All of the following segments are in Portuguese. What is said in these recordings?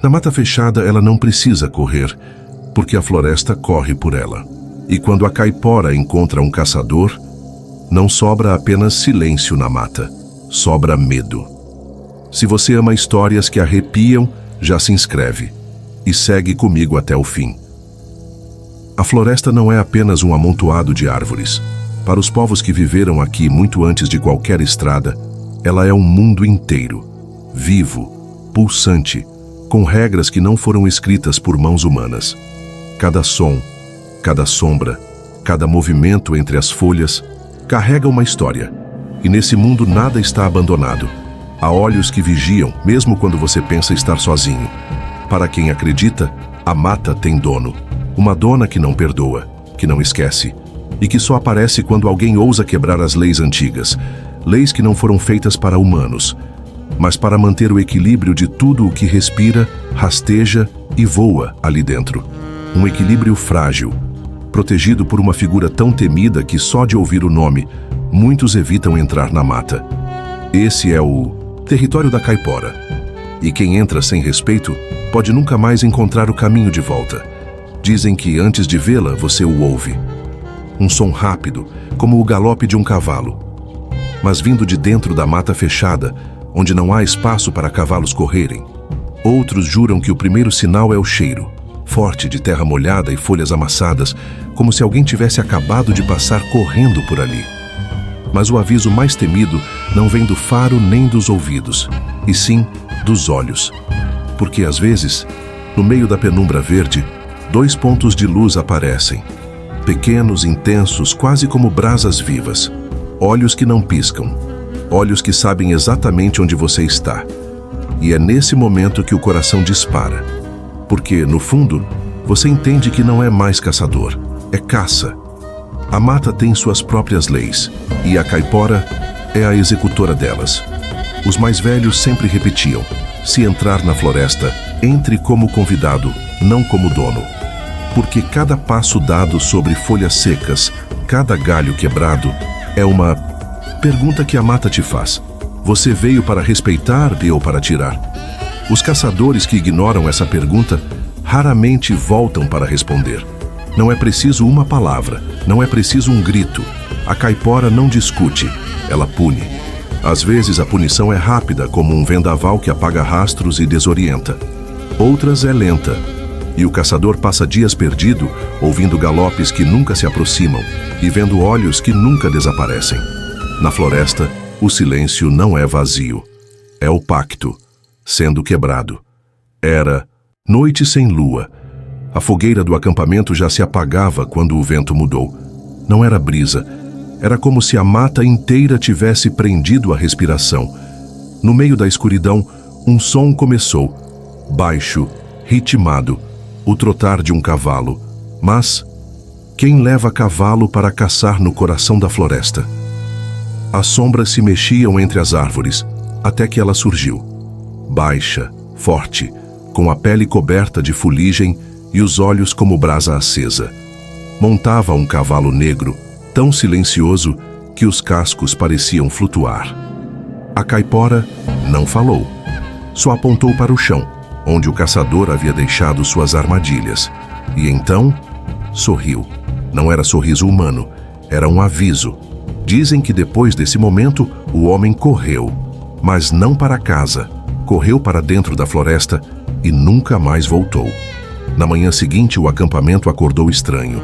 Na mata fechada, ela não precisa correr, porque a floresta corre por ela. E quando a caipora encontra um caçador, não sobra apenas silêncio na mata, sobra medo. Se você ama histórias que arrepiam, já se inscreve e segue comigo até o fim. A floresta não é apenas um amontoado de árvores. Para os povos que viveram aqui muito antes de qualquer estrada, ela é um mundo inteiro, vivo, pulsante, com regras que não foram escritas por mãos humanas. Cada som, cada sombra, cada movimento entre as folhas carrega uma história. E nesse mundo nada está abandonado. Há olhos que vigiam, mesmo quando você pensa estar sozinho. Para quem acredita, a mata tem dono. Uma dona que não perdoa, que não esquece, e que só aparece quando alguém ousa quebrar as leis antigas. Leis que não foram feitas para humanos, mas para manter o equilíbrio de tudo o que respira, rasteja e voa ali dentro. Um equilíbrio frágil, protegido por uma figura tão temida que só de ouvir o nome, muitos evitam entrar na mata. Esse é o território da caipora. E quem entra sem respeito pode nunca mais encontrar o caminho de volta. Dizem que antes de vê-la, você o ouve. Um som rápido, como o galope de um cavalo. Mas vindo de dentro da mata fechada, onde não há espaço para cavalos correrem. Outros juram que o primeiro sinal é o cheiro, forte de terra molhada e folhas amassadas, como se alguém tivesse acabado de passar correndo por ali. Mas o aviso mais temido não vem do faro nem dos ouvidos, e sim dos olhos. Porque às vezes, no meio da penumbra verde, 2 pontos de luz aparecem. Pequenos, intensos, quase como brasas vivas. Olhos que não piscam. Olhos que sabem exatamente onde você está. E é nesse momento que o coração dispara. Porque, no fundo, você entende que não é mais caçador, é caça. A mata tem suas próprias leis, e a caipora é a executora delas. Os mais velhos sempre repetiam: se entrar na floresta, entre como convidado, não como dono. Porque cada passo dado sobre folhas secas, cada galho quebrado, é uma pergunta que a mata te faz. Você veio para respeitar ou para tirar? Os caçadores que ignoram essa pergunta raramente voltam para responder. Não é preciso uma palavra, não é preciso um grito. A caipora não discute, ela pune. Às vezes a punição é rápida, como um vendaval que apaga rastros e desorienta. Outras é lenta, e o caçador passa dias perdido, ouvindo galopes que nunca se aproximam e vendo olhos que nunca desaparecem. Na floresta, o silêncio não é vazio, é o pacto, sendo quebrado. Era noite sem lua. A fogueira do acampamento já se apagava quando o vento mudou. Não era brisa, era como se a mata inteira tivesse prendido a respiração. No meio da escuridão, um som começou, baixo, ritmado, o trotar de um cavalo. Mas quem leva cavalo para caçar no coração da floresta? As sombras se mexiam entre as árvores, até que ela surgiu. Baixa, forte, com a pele coberta de fuligem e os olhos como brasa acesa. Montava um cavalo negro, tão silencioso que os cascos pareciam flutuar. A caipora não falou, só apontou para o chão, onde o caçador havia deixado suas armadilhas. E então, sorriu. Não era sorriso humano, era um aviso. Dizem que depois desse momento, o homem correu, mas não para casa. Correu para dentro da floresta e nunca mais voltou. Na manhã seguinte, o acampamento acordou estranho.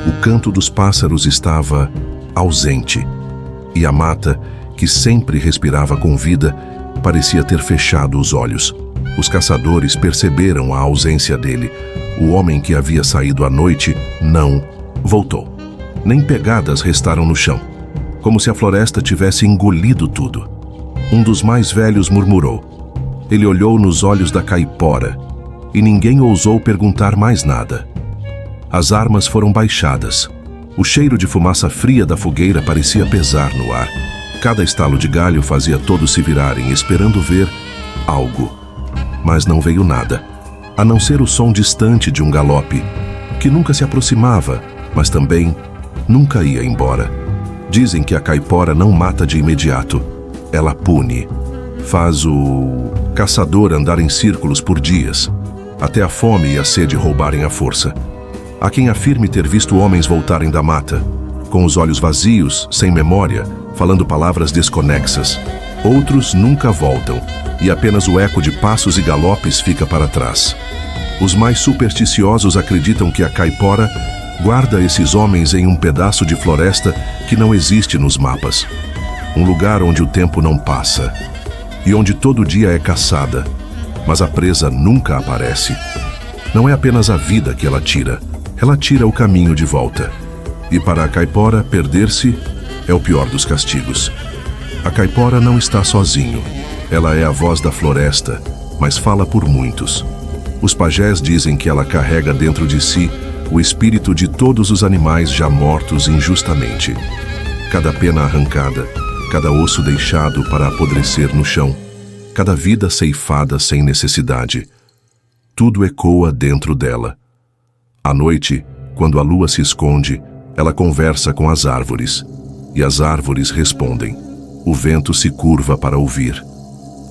O canto dos pássaros estava ausente. E a mata, que sempre respirava com vida, parecia ter fechado os olhos. Os caçadores perceberam a ausência dele. O homem que havia saído à noite não voltou. Nem pegadas restaram no chão, como se a floresta tivesse engolido tudo. Um dos mais velhos murmurou. Ele olhou nos olhos da caipora e ninguém ousou perguntar mais nada. As armas foram baixadas. O cheiro de fumaça fria da fogueira parecia pesar no ar. Cada estalo de galho fazia todos se virarem, esperando ver algo. Mas não veio nada, a não ser o som distante de um galope, que nunca se aproximava, mas também nunca ia embora. Dizem que a caipora não mata de imediato, ela pune. faz o caçador andar em círculos por dias, até a fome e a sede roubarem a força. Há quem afirme ter visto homens voltarem da mata, com os olhos vazios, sem memória, falando palavras desconexas. Outros nunca voltam, e apenas o eco de passos e galopes fica para trás. Os mais supersticiosos acreditam que a caipora guarda esses homens em um pedaço de floresta que não existe nos mapas. Um lugar onde o tempo não passa, e onde todo dia é caçada, mas a presa nunca aparece. Não é apenas a vida que ela tira o caminho de volta. E para a caipora, perder-se é o pior dos castigos. A caipora não está sozinho. Ela é a voz da floresta, mas fala por muitos. Os pajés dizem que ela carrega dentro de si o espírito de todos os animais já mortos injustamente. Cada pena arrancada, cada osso deixado para apodrecer no chão, cada vida ceifada sem necessidade. Tudo ecoa dentro dela. À noite, quando a lua se esconde, ela conversa com as árvores, e as árvores respondem. O vento se curva para ouvir.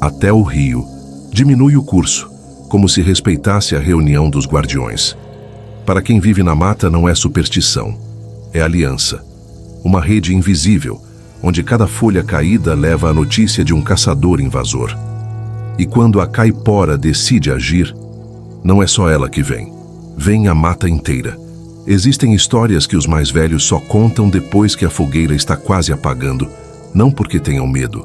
Até o rio diminui o curso, como se respeitasse a reunião dos guardiões. Para quem vive na mata não é superstição, é aliança. Uma rede invisível, onde cada folha caída leva a notícia de um caçador invasor. E quando a caipora decide agir, não é só ela que vem a mata inteira. Existem histórias que os mais velhos só contam depois que a fogueira está quase apagando, não porque tenham medo,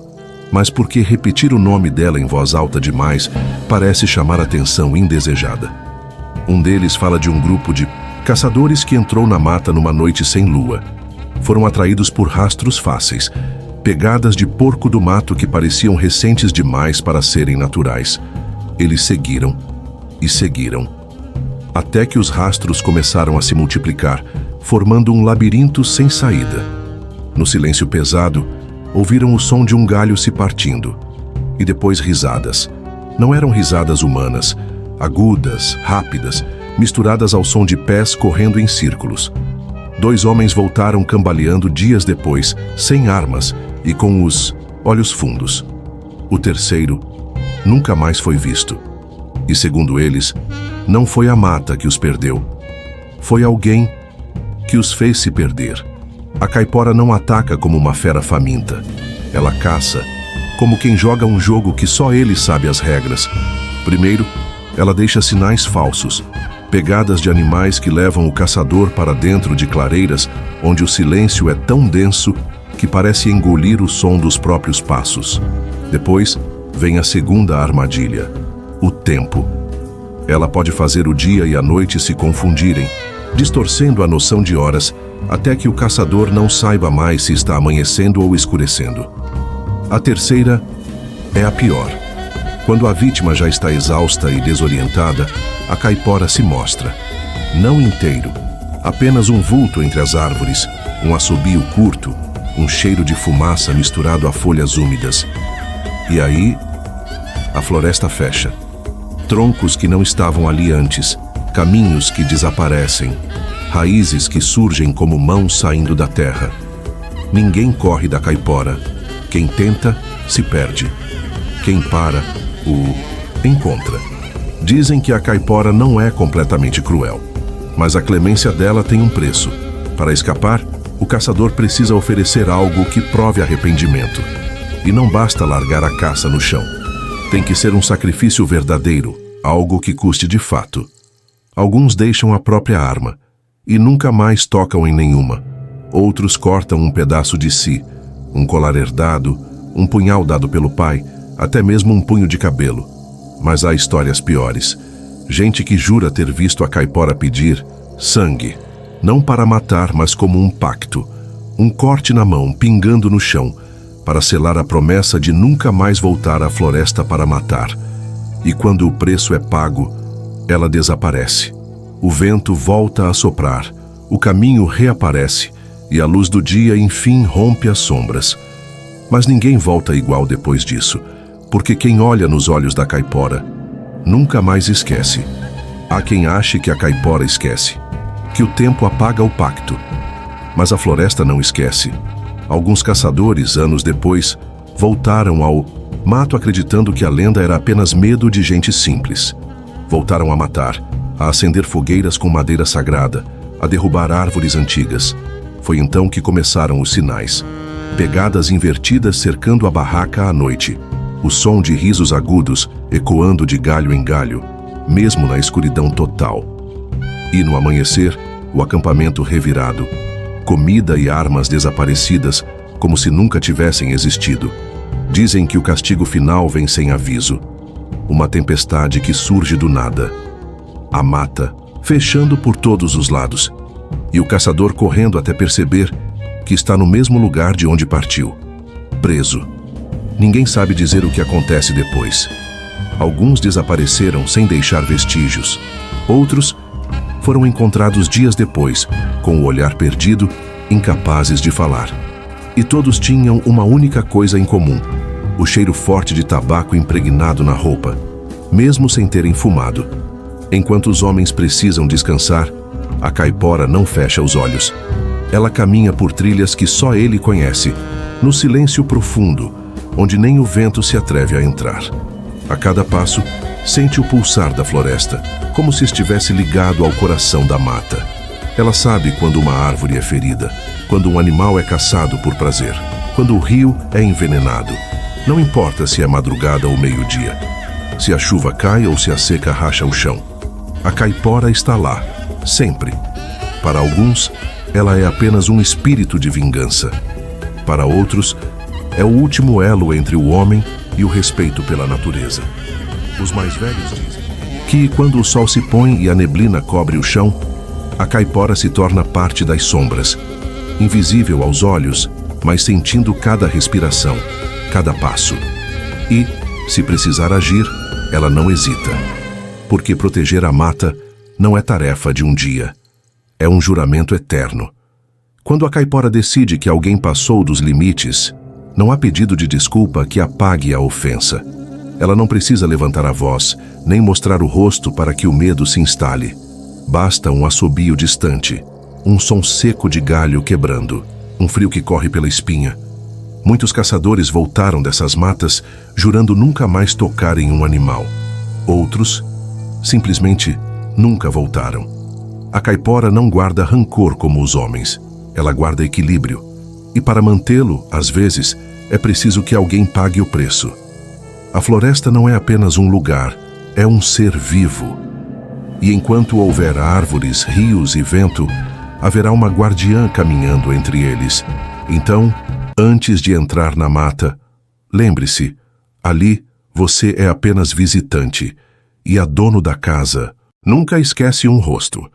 mas porque repetir o nome dela em voz alta demais parece chamar atenção indesejada. Um deles fala de um grupo de caçadores que entrou na mata numa noite sem lua. Foram atraídos por rastros fáceis, pegadas de porco do mato que pareciam recentes demais para serem naturais. Eles seguiram e seguiram, até que os rastros começaram a se multiplicar, formando um labirinto sem saída. No silêncio pesado, ouviram o som de um galho se partindo, e depois risadas. Não eram risadas humanas, agudas, rápidas, misturadas ao som de pés correndo em círculos. 2 homens voltaram cambaleando dias depois, sem armas e com os olhos fundos. O terceiro nunca mais foi visto. E segundo eles, não foi a mata que os perdeu. Foi alguém que os fez se perder. A caipora não ataca como uma fera faminta. Ela caça como quem joga um jogo que só ele sabe as regras. Primeiro, ela deixa sinais falsos, pegadas de animais que levam o caçador para dentro de clareiras onde o silêncio é tão denso que parece engolir o som dos próprios passos. Depois, vem a segunda armadilha, o tempo. Ela pode fazer o dia e a noite se confundirem, distorcendo a noção de horas, até que o caçador não saiba mais se está amanhecendo ou escurecendo. A terceira é a pior. Quando a vítima já está exausta e desorientada, a caipora se mostra. Não inteiro, apenas um vulto entre as árvores, um assobio curto, um cheiro de fumaça misturado a folhas úmidas. E aí, a floresta fecha. Troncos que não estavam ali antes, caminhos que desaparecem, raízes que surgem como mãos saindo da terra. Ninguém corre da caipora. Quem tenta, se perde. Quem para, o encontra. Dizem que a caipora não é completamente cruel, mas a clemência dela tem um preço. Para escapar, o caçador precisa oferecer algo que prove arrependimento. E não basta largar a caça no chão. Tem que ser um sacrifício verdadeiro, algo que custe de fato. Alguns deixam a própria arma e nunca mais tocam em nenhuma. Outros cortam um pedaço de si, um colar herdado, um punhal dado pelo pai, até mesmo um punho de cabelo. Mas há histórias piores. Gente que jura ter visto a caipora pedir sangue, não para matar, mas como um pacto. Um corte na mão, pingando no chão, para selar a promessa de nunca mais voltar à floresta para matar. E quando o preço é pago, ela desaparece. O vento volta a soprar, o caminho reaparece, e a luz do dia enfim rompe as sombras. Mas ninguém volta igual depois disso, porque quem olha nos olhos da caipora nunca mais esquece. Há quem ache que a caipora esquece, que o tempo apaga o pacto. Mas a floresta não esquece. Alguns caçadores, anos depois, voltaram ao Mato acreditando que a lenda era apenas medo de gente simples. Voltaram a matar, a acender fogueiras com madeira sagrada, a derrubar árvores antigas. Foi então que começaram os sinais. Pegadas invertidas cercando a barraca à noite. O som de risos agudos ecoando de galho em galho, mesmo na escuridão total. E no amanhecer, o acampamento revirado. Comida e armas desaparecidas, como se nunca tivessem existido. Dizem que o castigo final vem sem aviso. Uma tempestade que surge do nada. A mata, fechando por todos os lados. E o caçador correndo até perceber que está no mesmo lugar de onde partiu. Preso. Ninguém sabe dizer o que acontece depois. Alguns desapareceram sem deixar vestígios. Outros foram encontrados dias depois, com o olhar perdido, incapazes de falar. E todos tinham uma única coisa em comum: o cheiro forte de tabaco impregnado na roupa, mesmo sem terem fumado. Enquanto os homens precisam descansar, a caipora não fecha os olhos. Ela caminha por trilhas que só ele conhece, no silêncio profundo, onde nem o vento se atreve a entrar. A cada passo, sente o pulsar da floresta, como se estivesse ligado ao coração da mata. Ela sabe quando uma árvore é ferida, quando um animal é caçado por prazer, quando o rio é envenenado. Não importa se é madrugada ou meio-dia, se a chuva cai ou se a seca racha o chão. A caipora está lá, sempre. Para alguns, ela é apenas um espírito de vingança. Para outros, é o último elo entre o homem e o respeito pela natureza. Os mais velhos dizem que, quando o sol se põe e a neblina cobre o chão, a caipora se torna parte das sombras, invisível aos olhos, mas sentindo cada respiração, cada passo. E, se precisar agir, ela não hesita. Porque proteger a mata não é tarefa de um dia. É um juramento eterno. Quando a caipora decide que alguém passou dos limites, não há pedido de desculpa que apague a ofensa. Ela não precisa levantar a voz, nem mostrar o rosto para que o medo se instale. Basta um assobio distante, um som seco de galho quebrando, um frio que corre pela espinha. Muitos caçadores voltaram dessas matas, jurando nunca mais tocar em um animal. Outros, simplesmente, nunca voltaram. A caipora não guarda rancor como os homens. Ela guarda equilíbrio. E para mantê-lo, às vezes, é preciso que alguém pague o preço. A floresta não é apenas um lugar, é um ser vivo. E enquanto houver árvores, rios e vento, haverá uma guardiã caminhando entre eles. Então, antes de entrar na mata, lembre-se, ali você é apenas visitante, e a dono da casa nunca esquece um rosto.